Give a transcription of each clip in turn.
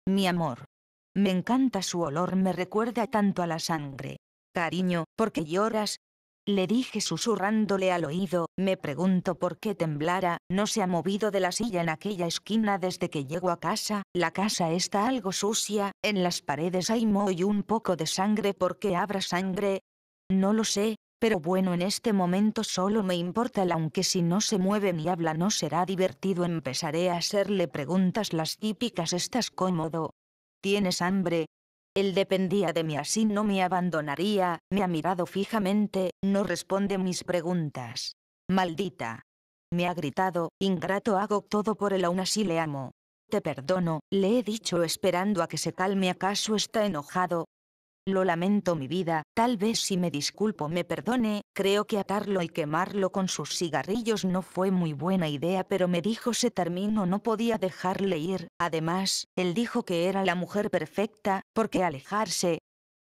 Mi amor. Me encanta su olor, me recuerda tanto a la sangre. Cariño, ¿por qué lloras? Le dije susurrándole al oído, me pregunto por qué temblara, no se ha movido de la silla en aquella esquina desde que llego a casa, la casa está algo sucia, en las paredes hay moho y un poco de sangre. ¿Por qué habrá sangre? No lo sé, pero bueno, en este momento solo me importa el aunque si no se mueve ni habla no será divertido. Empezaré a hacerle preguntas las típicas. ¿Estás cómodo? ¿Tienes hambre? Él dependía de mí, así no me abandonaría. Me ha mirado fijamente, no responde mis preguntas. Maldita. Me ha gritado, ingrato, hago todo por él, aún así le amo. Te perdono, le he dicho esperando a que se calme. ¿Acaso está enojado? Lo lamento, mi vida, tal vez si me disculpo me perdone. Creo que atarlo y quemarlo con sus cigarrillos no fue muy buena idea, pero me dijo se terminó, no podía dejarle ir. Además, él dijo que era la mujer perfecta, ¿por qué alejarse?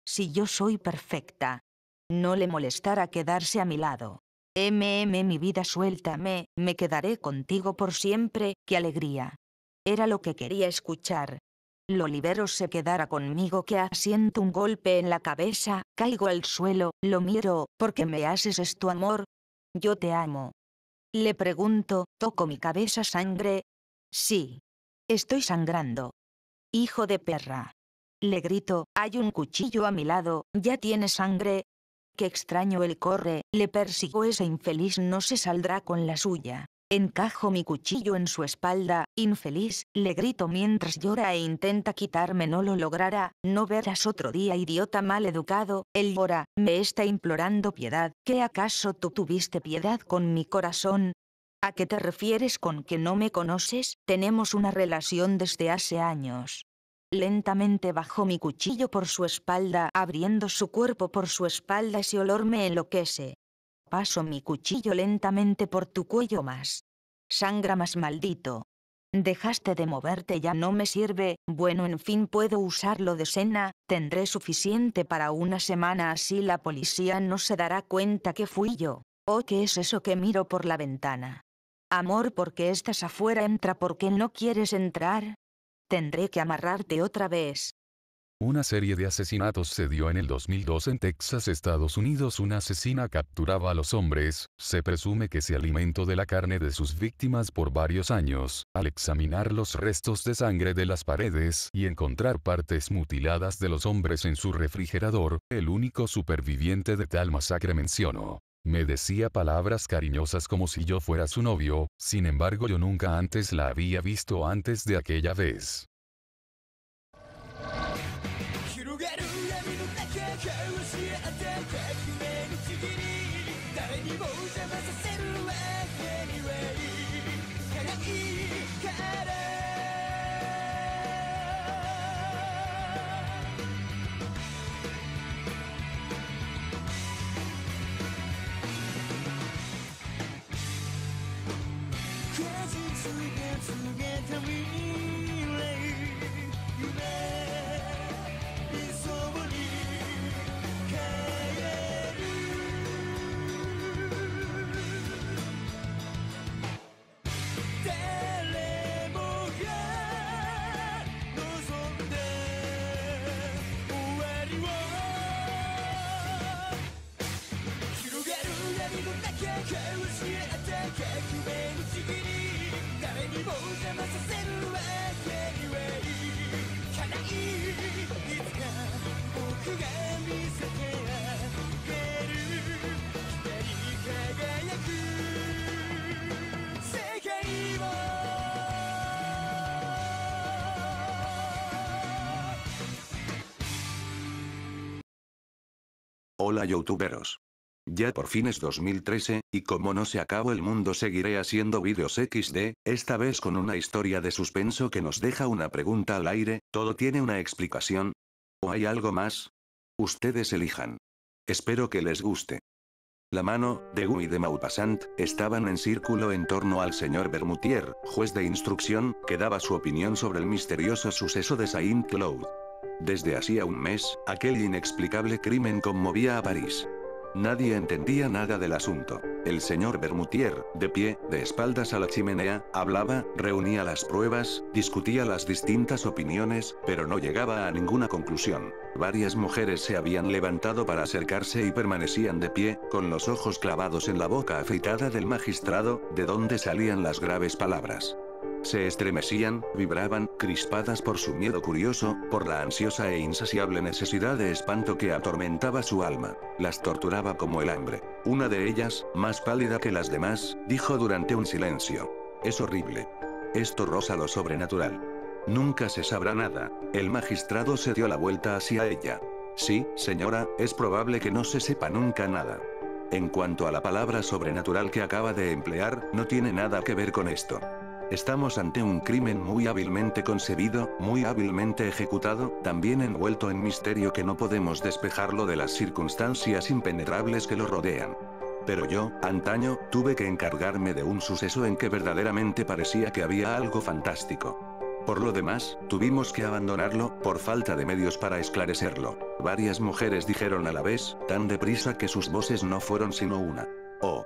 Si yo soy perfecta. No le molestará quedarse a mi lado. Mi vida, suéltame, me quedaré contigo por siempre, qué alegría. Era lo que quería escuchar. Lo libero, se quedará conmigo. Que siento un golpe en la cabeza, caigo al suelo, lo miro, ¿por qué me haces esto, amor? Yo te amo. Le pregunto, toco mi cabeza, ¿sangre? Sí. Estoy sangrando. Hijo de perra. Le grito, hay un cuchillo a mi lado, ¿ya tiene sangre? Qué extraño, él corre, le persigo, ese infeliz no se saldrá con la suya. Encajo mi cuchillo en su espalda, infeliz, le grito mientras llora e intenta quitarme. No lo logrará, no verás otro día, idiota mal educado. Él llora, me está implorando piedad. ¿Qué acaso tú tuviste piedad con mi corazón? ¿A qué te refieres con que no me conoces? Tenemos una relación desde hace años. Lentamente bajo mi cuchillo por su espalda, abriendo su cuerpo por su espalda. Ese olor me enloquece. Paso mi cuchillo lentamente por tu cuello, más. Sangra más, maldito. Dejaste de moverte, ya no me sirve. Bueno, en fin, puedo usarlo de cena, tendré suficiente para una semana, así la policía no se dará cuenta que fui yo. ¿O qué es eso que miro por la ventana? Amor, ¿por qué estás afuera? Entra. ¿Por qué no quieres entrar? Tendré que amarrarte otra vez. Una serie de asesinatos se dio en el 2002 en Texas, Estados Unidos. Una asesina capturaba a los hombres, se presume que se alimentó de la carne de sus víctimas por varios años. Al examinar los restos de sangre de las paredes y encontrar partes mutiladas de los hombres en su refrigerador, el único superviviente de tal masacre mencionó: me decía palabras cariñosas como si yo fuera su novio, sin embargo yo nunca antes la había visto antes de aquella vez. Hola youtuberos. Ya por fin es 2013, y como no se acabó el mundo seguiré haciendo vídeos XD, esta vez con una historia de suspenso que nos deja una pregunta al aire. ¿Todo tiene una explicación? ¿O hay algo más? Ustedes elijan. Espero que les guste. La mano, de Gu y de Maupassant, estaban en círculo en torno al señor Bermutier, juez de instrucción, que daba su opinión sobre el misterioso suceso de Saint-Cloud. Desde hacía un mes, aquel inexplicable crimen conmovía a París. Nadie entendía nada del asunto. El señor Bermutier, de pie, de espaldas a la chimenea, hablaba, reunía las pruebas, discutía las distintas opiniones, pero no llegaba a ninguna conclusión. Varias mujeres se habían levantado para acercarse y permanecían de pie, con los ojos clavados en la boca afeitada del magistrado, de donde salían las graves palabras. Se estremecían, vibraban, crispadas por su miedo curioso, por la ansiosa e insaciable necesidad de espanto que atormentaba su alma. Las torturaba como el hambre. Una de ellas, más pálida que las demás, dijo durante un silencio: «Es horrible. Esto roza lo sobrenatural. Nunca se sabrá nada». El magistrado se dio la vuelta hacia ella. «Sí, señora, es probable que no se sepa nunca nada. En cuanto a la palabra sobrenatural que acaba de emplear, no tiene nada que ver con esto. Estamos ante un crimen muy hábilmente concebido, muy hábilmente ejecutado, también envuelto en misterio que no podemos despejarlo de las circunstancias impenetrables que lo rodean. Pero yo, antaño, tuve que encargarme de un suceso en que verdaderamente parecía que había algo fantástico. Por lo demás, tuvimos que abandonarlo, por falta de medios para esclarecerlo». Varias mujeres dijeron a la vez, tan deprisa que sus voces no fueron sino una: «Oh.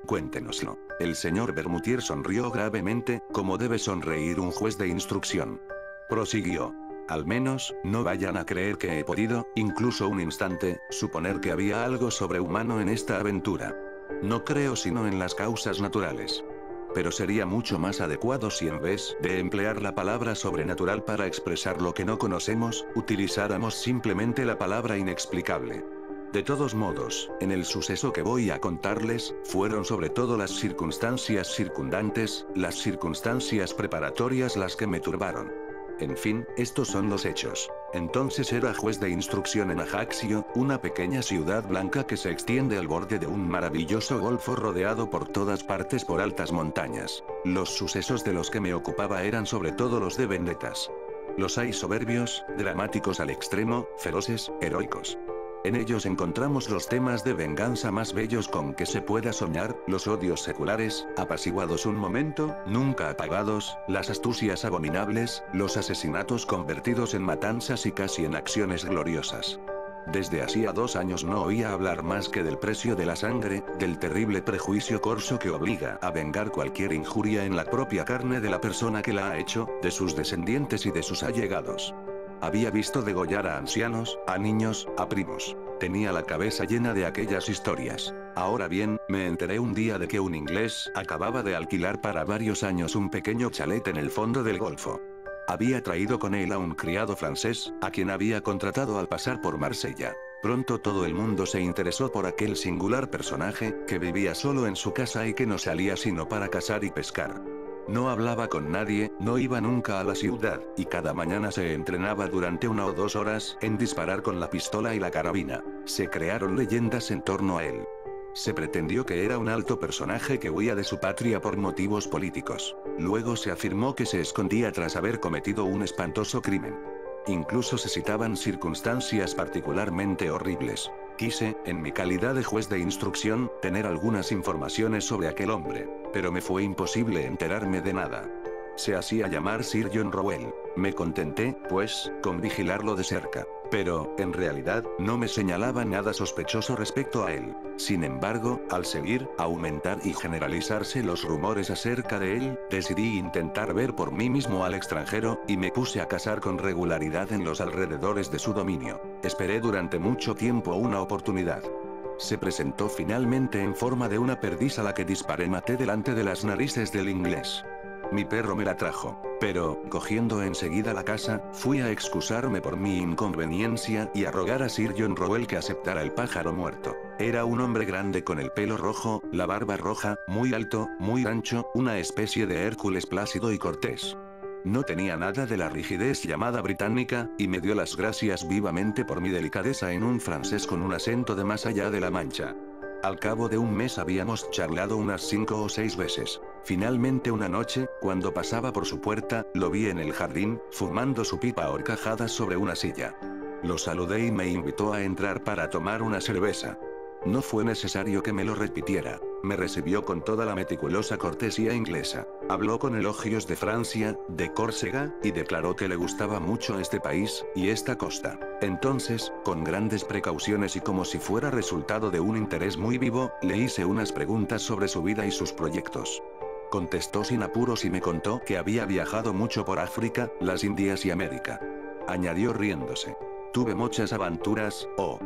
Cuéntenoslo». El señor Bermutier sonrió gravemente, como debe sonreír un juez de instrucción. Prosiguió: «Al menos, no vayan a creer que he podido, incluso un instante, suponer que había algo sobrehumano en esta aventura. No creo sino en las causas naturales. Pero sería mucho más adecuado si en vez de emplear la palabra sobrenatural para expresar lo que no conocemos, utilizáramos simplemente la palabra inexplicable. De todos modos, en el suceso que voy a contarles, fueron sobre todo las circunstancias circundantes, las circunstancias preparatorias las que me turbaron. En fin, estos son los hechos. Entonces era juez de instrucción en Ajaccio, una pequeña ciudad blanca que se extiende al borde de un maravilloso golfo rodeado por todas partes por altas montañas. Los sucesos de los que me ocupaba eran sobre todo los de vendetas. Los hay soberbios, dramáticos al extremo, feroces, heroicos. En ellos encontramos los temas de venganza más bellos con que se pueda soñar, los odios seculares, apaciguados un momento, nunca apagados, las astucias abominables, los asesinatos convertidos en matanzas y casi en acciones gloriosas. Desde hacía 2 años no oía hablar más que del precio de la sangre, del terrible prejuicio corso que obliga a vengar cualquier injuria en la propia carne de la persona que la ha hecho, de sus descendientes y de sus allegados. Había visto degollar a ancianos, a niños, a primos. Tenía la cabeza llena de aquellas historias. Ahora bien, me enteré un día de que un inglés acababa de alquilar para varios años un pequeño chalet en el fondo del golfo. Había traído con él a un criado francés, a quien había contratado al pasar por Marsella. Pronto todo el mundo se interesó por aquel singular personaje, que vivía solo en su casa y que no salía sino para cazar y pescar. No hablaba con nadie, no iba nunca a la ciudad, y cada mañana se entrenaba durante 1 o 2 horas en disparar con la pistola y la carabina. Se crearon leyendas en torno a él. Se pretendió que era un alto personaje que huía de su patria por motivos políticos. Luego se afirmó que se escondía tras haber cometido un espantoso crimen. Incluso se citaban circunstancias particularmente horribles. Quise, en mi calidad de juez de instrucción, tener algunas informaciones sobre aquel hombre, pero me fue imposible enterarme de nada. Se hacía llamar Sir John Rowell. Me contenté, pues, con vigilarlo de cerca. Pero, en realidad, no me señalaba nada sospechoso respecto a él. Sin embargo, al seguir, aumentar y generalizarse los rumores acerca de él, decidí intentar ver por mí mismo al extranjero, y me puse a cazar con regularidad en los alrededores de su dominio. Esperé durante mucho tiempo una oportunidad. Se presentó finalmente en forma de una perdiz a la que disparé y maté delante de las narices del inglés. Mi perro me la trajo, pero, cogiendo enseguida la casa, fui a excusarme por mi inconveniencia y a rogar a Sir John Rowell que aceptara el pájaro muerto. Era un hombre grande con el pelo rojo, la barba roja, muy alto, muy ancho, una especie de Hércules plácido y cortés. No tenía nada de la rigidez llamada británica, y me dio las gracias vivamente por mi delicadeza en un francés con un acento de más allá de la Mancha. Al cabo de un mes habíamos charlado unas 5 o 6 veces. Finalmente una noche, cuando pasaba por su puerta, lo vi en el jardín, fumando su pipa a horcajadas sobre una silla. Lo saludé y me invitó a entrar para tomar una cerveza. No fue necesario que me lo repitiera. Me recibió con toda la meticulosa cortesía inglesa. Habló con elogios de Francia, de Córcega, y declaró que le gustaba mucho este país, y esta costa. Entonces, con grandes precauciones y como si fuera resultado de un interés muy vivo, le hice unas preguntas sobre su vida y sus proyectos. Contestó sin apuros y me contó que había viajado mucho por África, las Indias y América. Añadió riéndose. Tuve muchas aventuras, oh.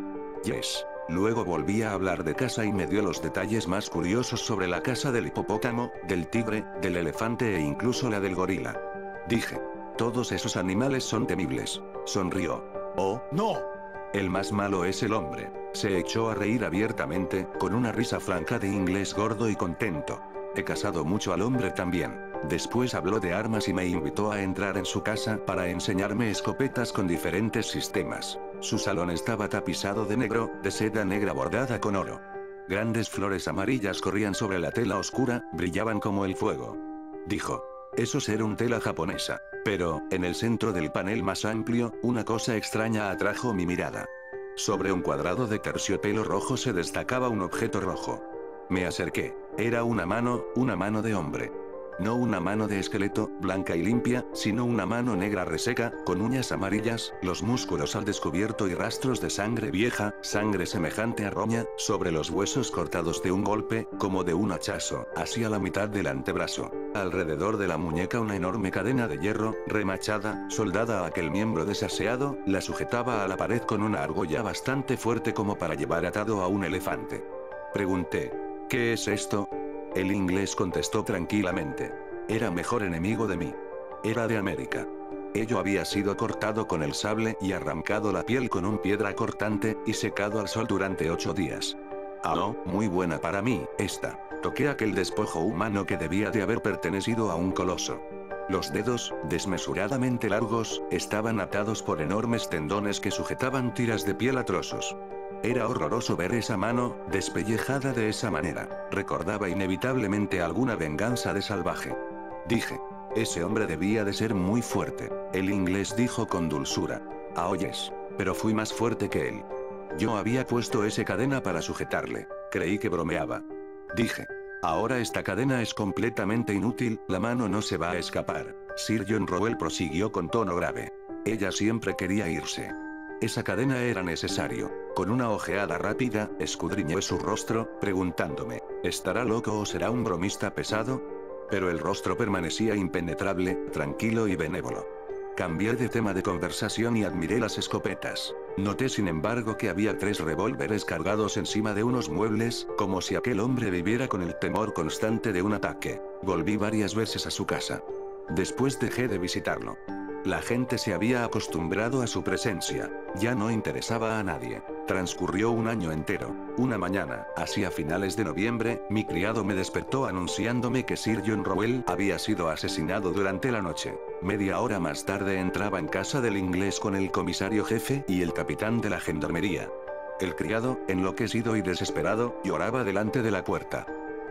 Yes. Luego volví a hablar de casa y me dio los detalles más curiosos sobre la casa del hipopótamo, del tigre, del elefante e incluso la del gorila. Dije. Todos esos animales son temibles. Sonrió. Oh, no. El más malo es el hombre. Se echó a reír abiertamente, con una risa franca de inglés gordo y contento. He casado mucho al hombre también. Después habló de armas y me invitó a entrar en su casa para enseñarme escopetas con diferentes sistemas. Su salón estaba tapizado de negro, de seda negra bordada con oro. Grandes flores amarillas corrían sobre la tela oscura, brillaban como el fuego. Dijo. Eso era un tela japonesa. Pero, en el centro del panel más amplio, una cosa extraña atrajo mi mirada. Sobre un cuadrado de terciopelo rojo se destacaba un objeto rojo. Me acerqué. Era una mano de hombre. No una mano de esqueleto, blanca y limpia, sino una mano negra reseca, con uñas amarillas, los músculos al descubierto y rastros de sangre vieja, sangre semejante a roña, sobre los huesos cortados de un golpe, como de un hachazo, hacia la mitad del antebrazo. Alrededor de la muñeca una enorme cadena de hierro, remachada, soldada a aquel miembro desaseado, la sujetaba a la pared con una argolla bastante fuerte como para llevar atado a un elefante. Pregunté. ¿Qué es esto? El inglés contestó tranquilamente. Era mejor enemigo de mí. Era de América. Ello había sido cortado con el sable y arrancado la piel con un piedra cortante, y secado al sol durante 8 días. Ah, no, muy buena para mí, esta. Toqué aquel despojo humano que debía de haber pertenecido a un coloso. Los dedos, desmesuradamente largos, estaban atados por enormes tendones que sujetaban tiras de piel a trozos. Era horroroso ver esa mano, despellejada de esa manera. Recordaba inevitablemente alguna venganza de salvaje. Dije. Ese hombre debía de ser muy fuerte. El inglés dijo con dulzura. Ah, oyes. Pero fui más fuerte que él. Yo había puesto esa cadena para sujetarle. Creí que bromeaba. Dije. Ahora esta cadena es completamente inútil, la mano no se va a escapar. Sir John Rowell prosiguió con tono grave. Ella siempre quería irse. Esa cadena era necesario. Con una ojeada rápida, escudriñé su rostro, preguntándome, ¿estará loco o será un bromista pesado? Pero el rostro permanecía impenetrable, tranquilo y benévolo. Cambié de tema de conversación y admiré las escopetas. Noté sin embargo que había 3 revólveres cargados encima de unos muebles, como si aquel hombre viviera con el temor constante de un ataque. Volví varias veces a su casa. Después dejé de visitarlo. La gente se había acostumbrado a su presencia. Ya no interesaba a nadie. Transcurrió un año entero. Una mañana, hacia finales de noviembre, mi criado me despertó anunciándome que Sir John Rowell había sido asesinado durante la noche. Media hora más tarde entraba en casa del inglés con el comisario jefe y el capitán de la gendarmería. El criado, enloquecido y desesperado, lloraba delante de la puerta.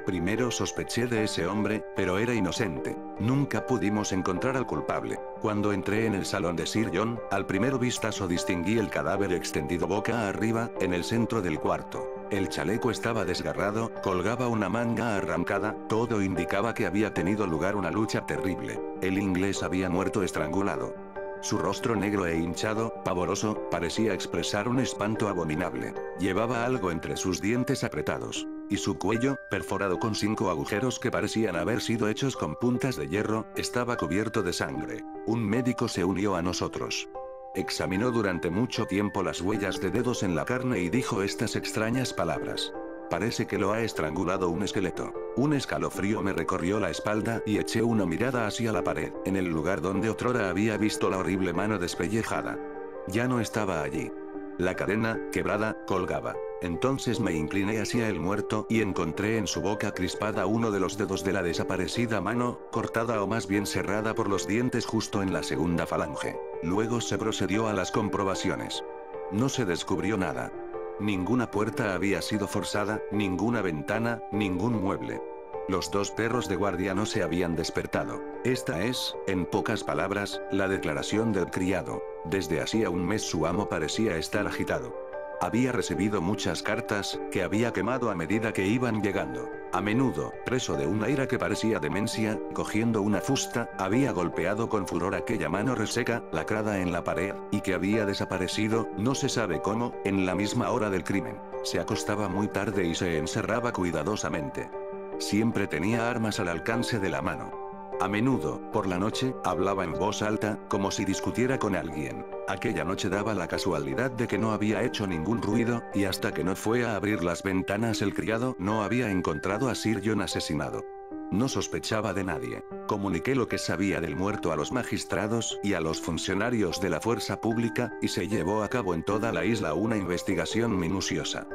Primero sospeché de ese hombre, pero era inocente. Nunca pudimos encontrar al culpable. Cuando entré en el salón de Sir John, al primer vistazo distinguí el cadáver extendido boca arriba, en el centro del cuarto. El chaleco estaba desgarrado, colgaba una manga arrancada, todo indicaba que había tenido lugar una lucha terrible. El inglés había muerto estrangulado. Su rostro negro e hinchado, pavoroso, parecía expresar un espanto abominable. Llevaba algo entre sus dientes apretados. Y su cuello, perforado con 5 agujeros que parecían haber sido hechos con puntas de hierro, estaba cubierto de sangre. Un médico se unió a nosotros. Examinó durante mucho tiempo las huellas de dedos en la carne y dijo estas extrañas palabras. Parece que lo ha estrangulado un esqueleto. Un escalofrío me recorrió la espalda y eché una mirada hacia la pared, en el lugar donde otrora había visto la horrible mano despellejada. Ya no estaba allí. La cadena, quebrada, colgaba. Entonces me incliné hacia el muerto y encontré en su boca crispada uno de los dedos de la desaparecida mano, cortada o más bien cerrada por los dientes justo en la segunda falange. Luego se procedió a las comprobaciones. No se descubrió nada. Ninguna puerta había sido forzada, ninguna ventana, ningún mueble. Los 2 perros de guardia no se habían despertado. Esta es, en pocas palabras, la declaración del criado. Desde hacía un mes su amo parecía estar agitado. Había recibido muchas cartas, que había quemado a medida que iban llegando. A menudo, preso de una ira que parecía demencia, cogiendo una fusta, había golpeado con furor aquella mano reseca, lacrada en la pared, y que había desaparecido, no se sabe cómo, en la misma hora del crimen. Se acostaba muy tarde y se encerraba cuidadosamente. Siempre tenía armas al alcance de la mano. A menudo, por la noche, hablaba en voz alta, como si discutiera con alguien. Aquella noche daba la casualidad de que no había hecho ningún ruido, y hasta que no fue a abrir las ventanas el criado no había encontrado a Sir John asesinado. No sospechaba de nadie. Comuniqué lo que sabía del muerto a los magistrados y a los funcionarios de la fuerza pública, y se llevó a cabo en toda la isla una investigación minuciosa.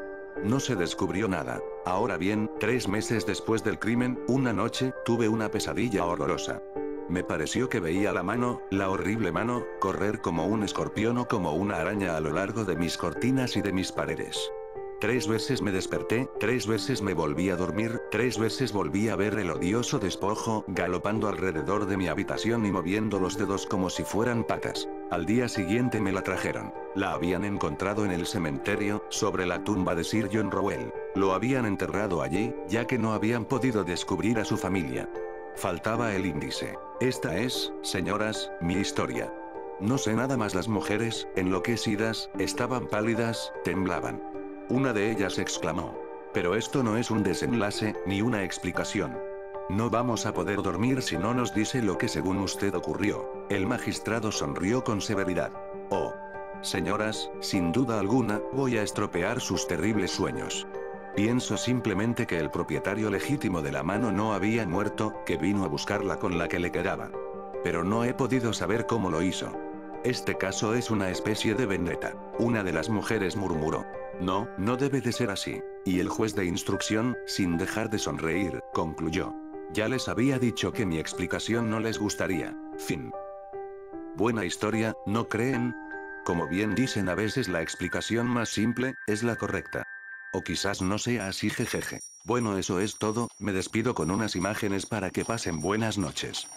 No se descubrió nada. Ahora bien, 3 meses después del crimen, una noche, tuve una pesadilla horrorosa. Me pareció que veía la mano, la horrible mano, correr como un escorpión o como una araña a lo largo de mis cortinas y de mis paredes. 3 veces me desperté, 3 veces me volví a dormir, 3 veces volví a ver el odioso despojo galopando alrededor de mi habitación y moviendo los dedos como si fueran patas. Al día siguiente me la trajeron. La habían encontrado en el cementerio, sobre la tumba de Sir John Rowell. Lo habían enterrado allí, ya que no habían podido descubrir a su familia. Faltaba el índice. Esta es, señoras, mi historia. No sé nada más. Las mujeres, enloquecidas, estaban pálidas, temblaban. Una de ellas exclamó: pero esto no es un desenlace, ni una explicación. No vamos a poder dormir si no nos dice lo que según usted ocurrió. El magistrado sonrió con severidad. Oh. Señoras, sin duda alguna, voy a estropear sus terribles sueños. Pienso simplemente que el propietario legítimo de la mano no había muerto, que vino a buscarla con la que le quedaba. Pero no he podido saber cómo lo hizo. Este caso es una especie de vendetta. Una de las mujeres murmuró: no, no debe de ser así. Y el juez de instrucción, sin dejar de sonreír, concluyó: ya les había dicho que mi explicación no les gustaría. Fin. Buena historia, ¿no creen? Como bien dicen a veces, la explicación más simple es la correcta. O quizás no sea así, jejeje. Bueno, eso es todo, me despido con unas imágenes para que pasen buenas noches.